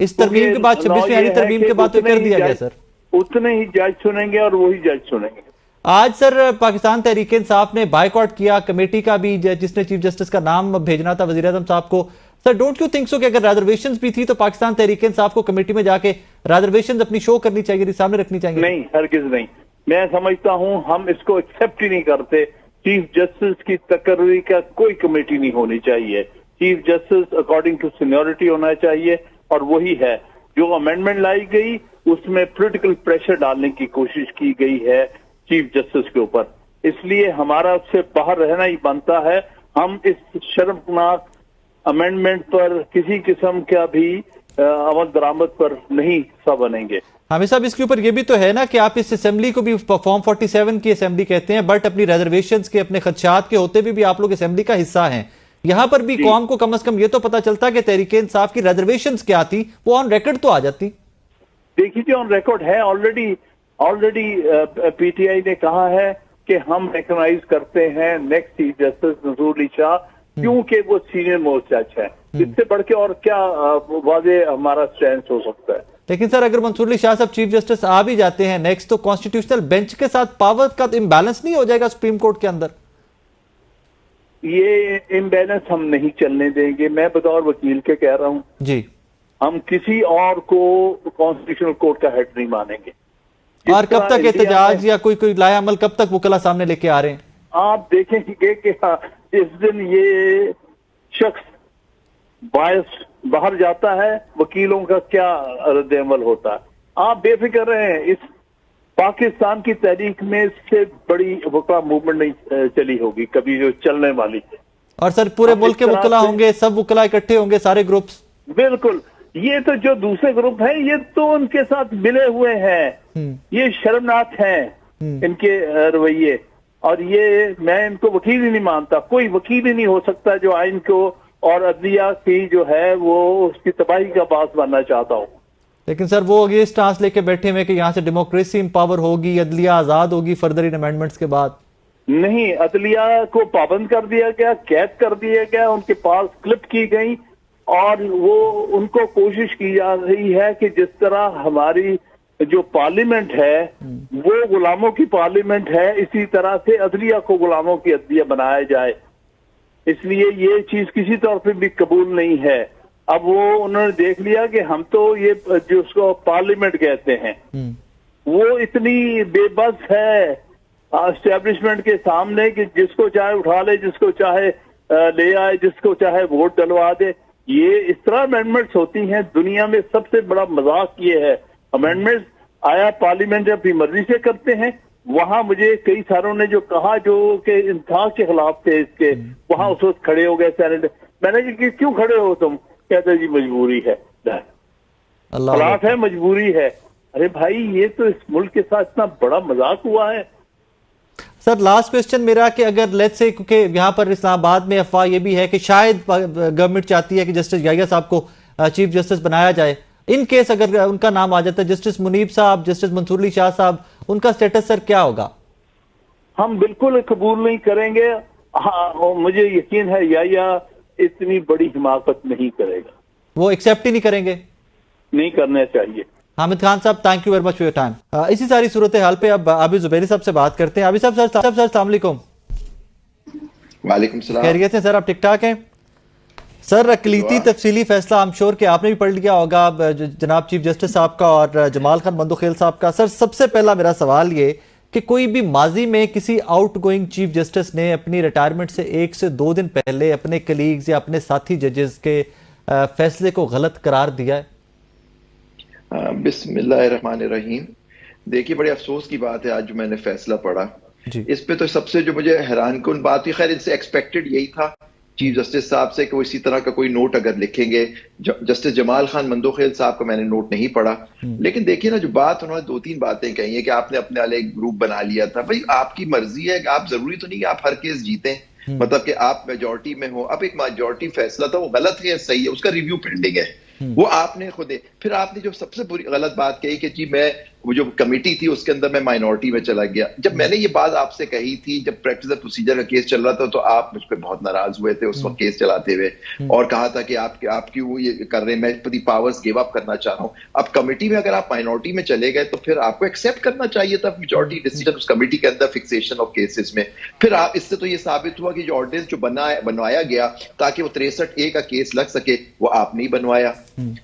اس ترمیم کے بعد 26ویں ترمیم کے بعد تو کر دیا گیا سر. اتنے ہی جج سنیں گے اور وہی جج سنیں گے. آج سر پاکستان تحریک انصاف نے بائیکاٹ کیا کمیٹی کا بھی, جس نے چیف جسٹس کا نام بھیجنا تھا وزیر اعظم صاحب کو. سر ڈونٹ یو تھنک سو کہ اگر ریزرویشنز بھی تھی تو پاکستان تحریک انصاف کو کمیٹی میں جا کے ریزرویشنز اپنی شو کرنی چاہیے, سامنے رکھنی چاہیے؟ نہیں, ہرگز نہیں. میں سمجھتا ہوں ہم اس کو ایکسپٹ ہی نہیں کرتے. چیف جسٹس کی تقرری کا کوئی کمیٹی نہیں ہونی چاہیے. Chief justice according to seniority ہونا چاہیے, اور وہی ہے. جو امینڈمنٹ لائی گئی اس میں پولیٹیکل پریشر ڈالنے کی کوشش کی گئی ہے چیف جسٹس کے اوپر, اس لیے ہمارا اس سے باہر رہنا ہی بنتا ہے. ہم اس شرمناک امینڈمنٹ پر کسی قسم کا بھی عمل درآمد پر نہیں حصہ بنیں گے. حامد صاحب, اس کے اوپر یہ بھی تو ہے نا کہ آپ اس اسمبلی کو بھی فارم 47 کی اسمبلی کہتے ہیں, بٹ اپنی ریزرویشنز کے اپنے خدشات کے ہوتے بھی آپ لوگ اسمبلی کا حصہ ہیں. یہاں پر بھی قوم کو کم از کم یہ تو پتا چلتا کہ تحریک انصاف کی ریزرویشنز کیا تھی, وہ آن ریکارڈ تو آ جاتی. دیکھیے آن ریکارڈ ہے آلریڈی پی ٹی آئی نے کہا ہے کہ ہم ریکگنائز کرتے ہیں نیکسٹ چیف جسٹس منصور علی شاہ, کیونکہ وہ سینئر موسٹ جج ہے. اس سے بڑھ کے اور کیا واضح ہمارا اسٹینڈ ہو سکتا ہے. لیکن سر اگر منصور علی شاہ صاحب چیف جسٹس آ بھی جاتے ہیں نیکسٹ, تو کانسٹیٹیوشنل بینچ کے ساتھ پاور کا امبیلنس نہیں ہو جائے گا سپریم کورٹ کے اندر؟ یہ امبیلنس ہم نہیں چلنے دیں گے. میں بطور وکیل کے کہہ رہا ہوں جی, ہم کسی اور کو کانسٹیٹیوشنل کورٹ کا ہیڈ نہیں مانیں گے. اور کب تک احتجاج یا کوئی لایا عمل کب تک وکلا سامنے لے کے آ رہے ہیں؟ آپ دیکھیں گے کہ اس دن یہ شخص باعث باہر جاتا ہے, وکیلوں کا کیا رد عمل ہوتا ہے. آپ بے فکر رہیں, اس پاکستان کی تحریک میں اس سے بڑی وکلا موومنٹ نہیں چلی ہوگی کبھی جو چلنے والی ہے. اور سر پورے ملک کے وکلا ہوں گے, سب وکلا اکٹھے ہوں گے, سارے گروپس. بالکل. یہ تو جو دوسرے گروپ ہیں یہ تو ان کے ساتھ ملے ہوئے ہیں. یہ شرمناک ہیں ان کے رویے, اور یہ میں ان کو وکیل ہی نہیں مانتا. کوئی وکیل ہی نہیں ہو سکتا جو آئین کو اور عدلیہ کی جو ہے وہ اس کی تباہی کا باعث بننا چاہتا ہوں. لیکن سر وہ یہ سٹانس لے کے بیٹھے ہوئے کہ یہاں سے ڈیموکریسی امپاور ہوگی, عدلیہ آزاد ہوگی فردر ان امینڈمنٹس کے بعد. نہیں, عدلیہ کو پابند کر دیا گیا, قید کر دیا گیا, ان کے پاس کلپ کی گئی, اور وہ ان کو کوشش کی جا رہی ہے کہ جس طرح ہماری جو پارلیمنٹ ہے وہ غلاموں کی پارلیمنٹ ہے, اسی طرح سے عدلیہ کو غلاموں کی عدلیہ بنایا جائے. اس لیے یہ چیز کسی طور پہ بھی قبول نہیں ہے. اب وہ انہوں نے دیکھ لیا کہ ہم تو یہ جو اس کو پارلیمنٹ کہتے ہیں وہ اتنی بے بس ہے اسٹیبلشمنٹ کے سامنے کہ جس کو چاہے اٹھا لے, جس کو چاہے لے آئے, جس کو چاہے ووٹ ڈلوا دے. یہ اس طرح امینڈمنٹس ہوتی ہیں. دنیا میں سب سے بڑا مذاق یہ ہے امینڈمنٹس آیا پارلیمنٹ اپنی مرضی سے کرتے ہیں. وہاں مجھے کئی ساروں نے جو کہا جو کہ انتہا کے خلاف تھے اس کے, وہاں اس وقت کھڑے ہو گئے سینیٹ. میں نے کہا کیوں کھڑے ہو تم؟ کہتے جی مجبوری ہے, خلاف ہے, مجبوری ہے. ارے بھائی یہ تو اس ملک کے ساتھ اتنا بڑا مذاق ہوا ہے. سر لاسٹ کوسچن میرا کہ اگر لیٹس سے, کیونکہ یہاں پر اسلام آباد میں افواہ یہ بھی ہے کہ شاید گورنمنٹ چاہتی ہے کہ جسٹس یحییٰ صاحب کو چیف جسٹس بنایا جائے, ان کیس اگر ان کا نام آ جاتا ہے, جسٹس منیب صاحب, جسٹس منصور علی شاہ صاحب, ان کا سٹیٹس سر کیا ہوگا؟ ہم بالکل قبول نہیں کریں گے. ہاں مجھے یقین ہے یحییٰ اتنی بڑی حماقت نہیں کرے گا, وہ ایکسیپٹ ہی نہیں کریں گے, نہیں کرنا چاہیے. حامد خان صاحب thank you very much for your time. اسی ساری صورتحال پہ اب عابد زبیری صاحب سے بات کرتے ہیں. عابد صاحب سر السلام علیکم. وعلیکم السلام. خیریت سے سر, آپ ٹھیک ٹھاک ہیں؟ سر اقلیتی تفصیلی فیصلہ I'm sure کہ آپ نے بھی پڑھ لیا ہوگا جناب چیف جسٹس صاحب کا اور جمال خان بندوخیل صاحب کا. سر سب سے پہلا میرا سوال یہ کہ کوئی بھی ماضی میں کسی آؤٹ گوئنگ چیف جسٹس نے اپنی ریٹائرمنٹ سے 1 سے 2 دن پہلے اپنے کلیگز یا اپنے ساتھی ججز کے فیصلے کو غلط قرار دیا ہے؟ بسم اللہ الرحمن الرحیم. دیکھیے بڑے افسوس کی بات ہے آج جو میں نے فیصلہ پڑھا اس پہ, تو سب سے جو مجھے حیران کن بات تھی, خیر ان سے ایکسپیکٹڈ یہی تھا چیف جسٹس صاحب سے کہ وہ اسی طرح کا کوئی نوٹ اگر لکھیں گے. جسٹس جمال خان بندوخیل صاحب کا میں نے نوٹ نہیں پڑھا, لیکن دیکھیے نا جو بات انہوں نے 2-3 باتیں کہی ہیں کہ آپ نے اپنے والے ایک گروپ بنا لیا تھا. بھائی آپ کی مرضی ہے کہ آپ, ضروری تو نہیں کہ آپ ہر کیس جیتیں, مطلب کہ آپ میجورٹی میں ہو. اب ایک میجورٹی فیصلہ تھا وہ غلط ہے صحیح ہے, اس کا ریویو پینڈنگ ہے, وہ آپ نے خود. پھر آپ نے جو سب سے بری غلط بات کہی کہ جی میں وہ جو کمیٹی تھی اس کے اندر میں مائنورٹی میں چلا گیا. جب میں نے یہ بات آپ سے کہی تھی جب پریکٹس آف پروسیجر کا کیس چل رہا تھا تو آپ مجھ پہ بہت ناراض ہوئے تھے اس وقت کیس چلاتے ہوئے اور کہا تھا کہ آپ کیوں یہ کر رہے ہیں, میں اپنی پاورز گیو اپ کرنا چاہ رہا ہوں. اب کمیٹی میں اگر آپ مائنورٹی میں چلے گئے تو پھر آپ کو ایکسیپٹ کرنا چاہیے تھا میجورٹی ڈیسیجن اس کمیٹی کے اندر فکسیشن آف کیسز میں. پھر آپ اس سے تو یہ ثابت ہوا کہ جو آرڈیننس جو بنوایا گیا تاکہ وہ 63A کا کیس لگ سکے وہ آپ نہیں بنوایا,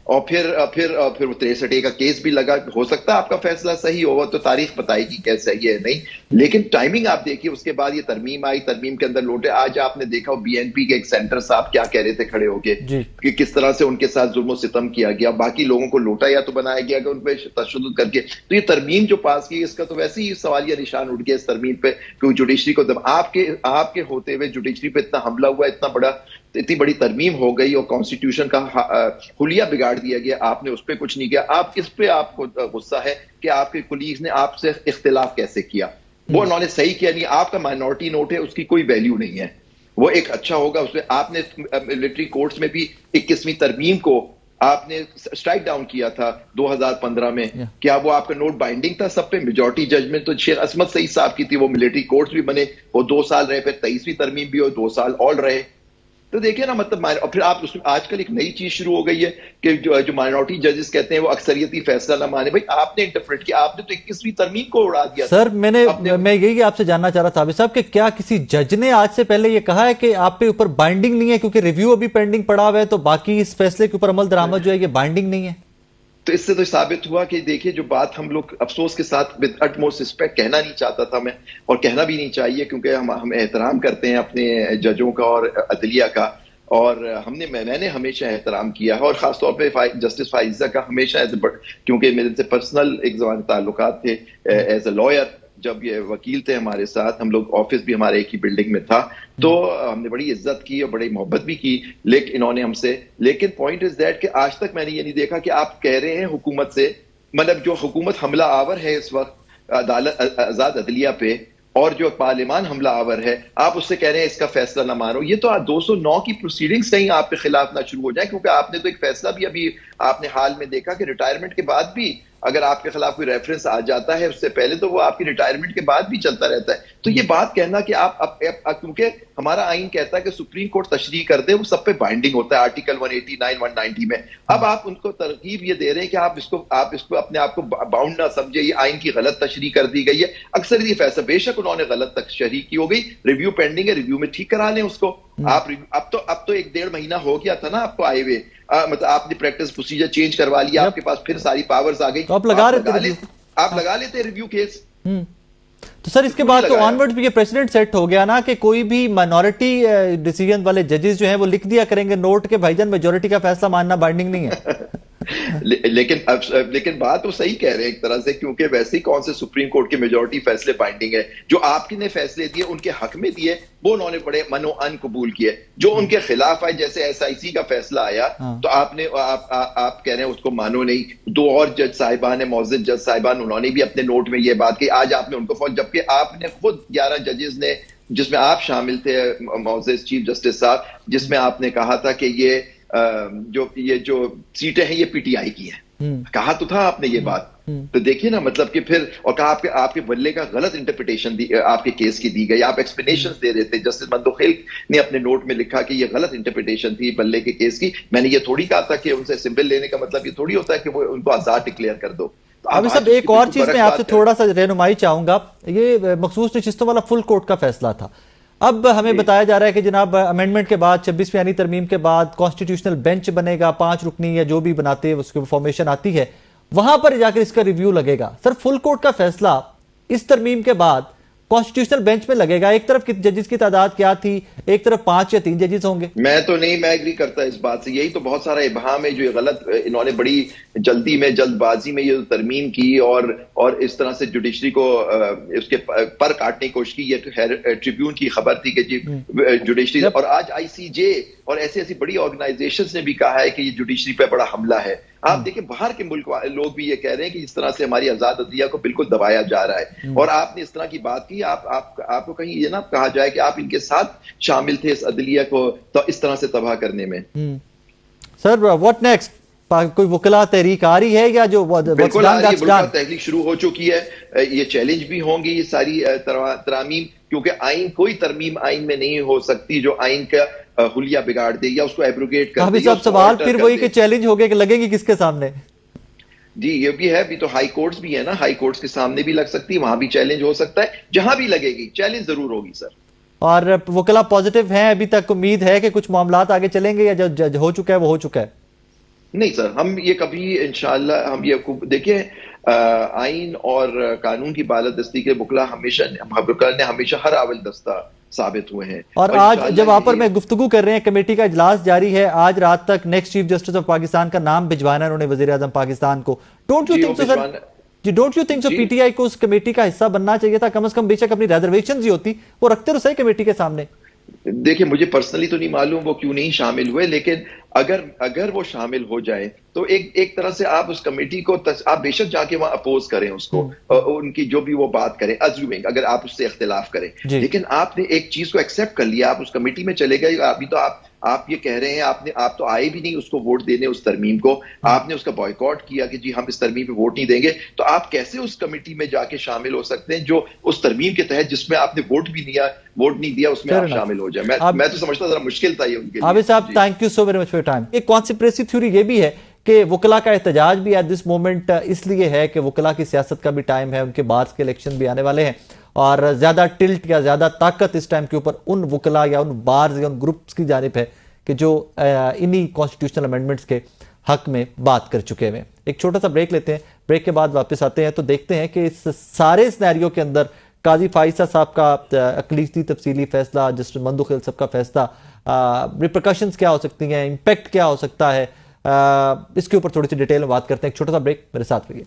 اور پھر وہ 63A کا کیس بھی لگا. ہو سکتا ہے آپ کا فیصلہ صحیح ہوگا تو تاریخ بتائے گی کیا صحیح ہے نہیں, لیکن ٹائمنگ آپ دیکھیے اس کے بعد یہ ترمیم آئی, ترمیم کے اندر لوٹے. آج آپ نے دیکھا BNP کے ایک سینٹر صاحب کیا کہہ رہے تھے کھڑے ہو کے کہ کس طرح سے ان کے ساتھ ظلم و ستم کیا گیا, باقی لوگوں کو لوٹا یا تو بنایا گیا کہ ان پہ تشدد کر کے. تو یہ ترمیم جو پاس کی اس کا تو ویسے ہی سوالیہ نشان اٹھ گیا اس ترمیم پہ, کیونکہ جوڈیشری کو آپ کے ہوتے ہوئے جوڈیشری پہ اتنا حملہ ہوا, اتنی بڑی ترمیم ہو گئی اور کانسٹیٹیوشن کا حلیہ بگاڑ دیا گیا, آپ نے اس پہ کچھ نہیں کیا. آپ کس پہ آپ کو غصہ ہے کہ آپ کے کولیگز نے آپ سے اختلاف کیسے کیا, وہ انہوں نے صحیح کیا نہیں. آپ کا مائنورٹی نوٹ ہے اس کی کوئی ویلیو نہیں ہے, وہ ایک اچھا ہوگا اس میں. آپ نے ملٹری کورٹس میں بھی 21ویں ترمیم کو آپ نے اسٹرائک ڈاؤن کیا تھا 2015 میں, کیا وہ آپ کا نوٹ بائنڈنگ تھا سب پہ؟ میجورٹی ججمنٹ تو شیخ عصمت سعید صاحب کی تھی, وہ ملٹری کورٹس بھی بنے, وہ 2 سال رہے, پھر 23ویں ترمیم بھی ہو 2 سال اور رہے. تو دیکھیں نا مطلب, اور پھر آپ اس میں آج کل ایک نئی چیز شروع ہو گئی ہے کہ جو مائنورٹی ججز کہتے ہیں وہ اکثریتی فیصلہ نہ مانے. بھائی آپ نے انٹرپریٹ کیا, آپ نے تو 21ویں ترمیم کو اڑا دیا. سر میں یہی آپ سے جاننا چاہ رہا تھا عابد صاحب کہ کیا کسی جج نے آج سے پہلے یہ کہا ہے کہ آپ کے اوپر بائنڈنگ نہیں ہے کیونکہ ریویو ابھی پینڈنگ پڑا ہوا ہے, تو باقی اس فیصلے کے اوپر عمل درآمد جو ہے یہ بائنڈنگ نہیں ہے؟ تو اس سے تو ثابت ہوا کہ دیکھیے جو بات ہم لوگ افسوس کے ساتھ ود اٹ موسٹ ریسپیکٹ کہنا نہیں چاہتا تھا میں, اور کہنا بھی نہیں چاہیے کیونکہ ہم احترام کرتے ہیں اپنے ججوں کا اور عدلیہ کا, اور میں نے ہمیشہ احترام کیا ہے, اور خاص طور پہ جسٹس فائزہ کا ہمیشہ کیونکہ میرے سے پرسنل ایک زمانے تعلقات تھے ایز اے لائر. جب یہ وکیل تھے ہمارے ساتھ, ہم لوگ آفس بھی ہمارے ایک ہی بلڈنگ میں تھا, تو ہم نے بڑی عزت کی اور بڑی محبت بھی کی لیکن انہوں نے ہم سے. لیکن پوائنٹ از دیٹ کہ آج تک میں نے یہ نہیں دیکھا کہ آپ کہہ رہے ہیں حکومت سے, مطلب جو حکومت حملہ آور ہے اس وقت آزاد عدلیہ پہ, اور جو پارلیمان حملہ آور ہے, آپ اس سے کہہ رہے ہیں اس کا فیصلہ نہ مانو. یہ تو 209 کی پروسیڈنگز کہیں آپ کے خلاف نہ شروع ہو جائیں, کیونکہ آپ نے تو ایک فیصلہ بھی ابھی آپ نے حال میں دیکھا کہ ریٹائرمنٹ کے بعد بھی اگر آپ کے خلاف کوئی ریفرنس آ جاتا ہے, اس سے پہلے تو وہ آپ کی ریٹائرمنٹ کے بعد بھی چلتا رہتا ہے. تو یہ بات کہنا کہ آپ کیونکہ ہمارا آئین کہتا ہے کہ سپریم کورٹ تشریح کر دے وہ سب پہ بائنڈنگ ہوتا ہے آرٹیکل 189 190 میں. اب آپ ان کو ترغیب یہ دے رہے ہیں کہ آپ اس کو اپنے آپ کو باؤنڈ نہ سمجھے, یہ آئین کی غلط تشریح کر دی گئی ہے. اکثر یہ فیصلہ بے شک انہوں نے غلط تشریح کی ہو گئی, ریویو پینڈنگ ہے, ریویو میں ٹھیک کرا لیں اس کو. آپ اب تو 1.5 مہینہ ہو گیا تھا نا آپ کو آئے ہوئے, مطلب آپ نے پریکٹس پروسیجر چینج کروا لیا, آپ کے پاس پھر ساری پاورز آ گئی, آپ لگا لیتے ریویو کیس. تو سر اس کے بعد تو آنورڈ بھی یہ پریسیڈنٹ سیٹ ہو گیا نا کہ کوئی بھی مائنورٹی ڈیسیژن والے ججز جو ہیں وہ لکھ دیا کریں گے نوٹ کے بھائی جان میجورٹی کا فیصلہ ماننا بائنڈنگ نہیں ہے. لیکن بات وہ صحیح کہہ رہے ہیں ایک طرح سے, کیونکہ ویسے ہی کون سے سپریم کورٹ کے میجورٹی فیصلے بائنڈنگ ہے. جو آپ نے فیصلے دیے ان کے حق میں دیے وہ انہوں نے بڑے من و ان قبول کیے, جو ان کے خلاف آئے جیسے SIC کا فیصلہ آیا تو آپ کہہ رہے ہیں اس کو مانو نہیں. 2 اور جج صاحبان ہیں, معزز جج صاحبان, انہوں نے بھی اپنے نوٹ میں یہ بات کی, آج آپ نے ان کو فوج, جبکہ آپ نے خود 11 ججز نے جس میں آپ شامل تھے معزز چیف جسٹس صاحب, جس میں آپ نے کہا تھا کہ یہ جو سیٹیں ہیں یہ PTI کی ہیں, کہا تو تھا آپ نے یہ بات. تو دیکھیے نا مطلب کہ پھر, اور کہا آپ کے بلے کا غلط انٹرپریٹیشن آپ کے کیس کی دی گئی, آپ ایکسپلینیشنز دے رہے تھے. جسٹس مندوخیل نے اپنے نوٹ میں لکھا کہ یہ غلط انٹرپریٹیشن تھی بلے کے کیس کی. میں نے یہ تھوڑی کہا تھا کہ ان سے سمبل لینے کا مطلب یہ تھوڑی ہوتا ہے کہ وہ ان کو آزاد ڈکلیئر کر دو. ابھی صاحب ایک اور چیز میں آپ سے تھوڑا سا رہنمائی چاہوں گا, یہ مخصوص نشستوں والا فل کورٹ کا فیصلہ تھا. اب ہمیں بتایا جا رہا ہے کہ جناب امینڈمنٹ کے بعد 26ویں یعنی ترمیم کے بعد کانسٹیٹیوشنل بینچ بنے گا, 5 رکنی یا جو بھی بناتے ہیں اس کی فارمیشن آتی ہے, وہاں پر جا کر اس کا ریویو لگے گا. سر فل کورٹ کا فیصلہ اس ترمیم کے بعد کانسٹیٹیوشنل بینچ میں لگے گا. ایک طرف ججز کی تعداد کیا تھی, ایک طرف 5 یا 3 ججز ہوں گے. میں ایگری کرتا اس بات سے. یہی تو بہت سارا ابہام ہے جو غلط انہوں نے بڑی جلدی میں جلد بازی میں یہ ترمیم کی اور اس طرح سے جوڈیشری کو اس کے پر کاٹنے کی کوشش کی. یہ ٹریبیون کی خبر تھی کہ جوڈیشری, اور آج ICJ اور ایسی بڑی آرگنائزیشنز نے بھی کہا ہے کہ یہ جوڈیشری پہ بڑا حملہ ہے. آپ دیکھیں باہر کے ملک لوگ بھی یہ کہہ رہے ہیں کہ اس طرح سے ہماری آزاد عدلیہ کو بالکل دبایا جا رہا ہے. اور آپ نے اس طرح کی بات کی, آپ کو کہیں یہ نہ کہا جائے کہ آپ ان کے ساتھ شامل تھے اس عدلیہ کو اس طرح سے تباہ کرنے میں. Sir what next? کوئی وکلا تحریک آ رہی ہے یا جو بالکل تحریک شروع ہو چکی ہے، یہ چیلنج بھی ہوں گی یہ ساری ترامیم، کیونکہ آئین کوئی ترمیم آئین میں نہیں ہو سکتی جو آئین کا حلیہ بگاڑ دے یا اس کو ایبروگیٹ کر دے۔ سوال پھر وہی کہ چیلنج ہو گیا کہ لگیں گی کس کے سامنے؟ جی یہ بھی ہے، بھی تو ہائی کورٹس بھی ہے نا، ہائی کورٹس کے سامنے بھی لگ سکتی ہے، وہاں بھی چیلنج ہو سکتا ہے، جہاں بھی لگے گی چیلنج ضرور ہوگی سر۔ اور وکلا پازیٹیو ہیں ابھی تک؟ امید ہے کہ کچھ معاملات آگے چلیں گے یا جو ہو چکا ہے وہ ہو چکا ہے؟ نہیں سر، ہم یہ کبھی انشاءاللہ ہم یہ دیکھیں آئین اور قانون کی بالادستی کے وکلا ہمیشہ ہر اول دستہ ثابت ہوئے ہیں۔ اور آج جب آپ پر میں گفتگو کر رہے ہیں، کمیٹی کا اجلاس جاری ہے، آج رات تک next chief justice of Pakistan کا نام بھجوانا ہے انہوں نے وزیر اعظم پاکستان کو۔ Don't you think so P T I کو اس کمیٹی کا حصہ بننا چاہیے تھا؟ کم از کم بے شک اپنی ریزرویشنز ہی ہوتی وہ رکھتے تو صحیح کمیٹی کے سامنے۔ دیکھیں مجھے پرسنلی تو نہیں معلوم وہ کیوں نہیں شامل ہوئے، لیکن اگر وہ شامل ہو جائیں تو ایک طرح سے آپ اس کمیٹی کو آپ بے شک جا کے وہاں اپوز کریں اس کو، ان کی جو بھی وہ بات کریں، ازیومنگ اگر آپ اس سے اختلاف کریں، لیکن آپ نے ایک چیز کو ایکسیپٹ کر لیا، آپ اس کمیٹی میں چلے گئے۔ ابھی تو آپ یہ کہہ رہے ہیں آپ تو آئے بھی نہیں اس کو ووٹ دینے، اس ترمیم کو آپ نے اس کا بائیکاٹ کیا کہ جی ہم اس ترمیم پہ ووٹ نہیں دیں گے، تو آپ کیسے اس کمیٹی میں جا کے شامل ہو سکتے ہیں جو اس ترمیم کے تحت جس میں آپ نے ووٹ نہیں دیا اس میں آپ شامل ہو جائیں؟ میں تو سمجھتا ذرا مشکل تھا یہ ان کے لیے۔ عابد صاحب thank you so very much for your time. ایک کانسپریسی تھیوری یہ بھی ہے کہ وکلا کا احتجاج بھی ایٹ دس مومنٹ اس لیے ہے کہ وکلا کی سیاست کا بھی ٹائم ہے، ان کے بارز کے الیکشن بھی آنے والے ہیں، اور زیادہ ٹلٹ یا زیادہ طاقت اس ٹائم کے اوپر ان وکلا یا ان بارز یا ان گروپس کی جانب ہے کہ جو انہی کانسٹیٹیوشنل امینڈمنٹس کے حق میں بات کر چکے ہوئے ہیں۔ ایک چھوٹا سا بریک لیتے ہیں، بریک کے بعد واپس آتے ہیں تو دیکھتے ہیں کہ اس سارے سینیریو کے اندر قاضی فائزہ صاحب کا اقلیتی تفصیلی فیصلہ، جسٹس مندو خیل صاحب کا فیصلہ، ریپرکشنز کیا ہو سکتی ہیں، امپیکٹ کیا ہو سکتا ہے، اس کے اوپر تھوڑی سی ڈیٹیل میں بات کرتے ہیں۔ ایک چھوٹا سا بریک، میرے ساتھ رہیے۔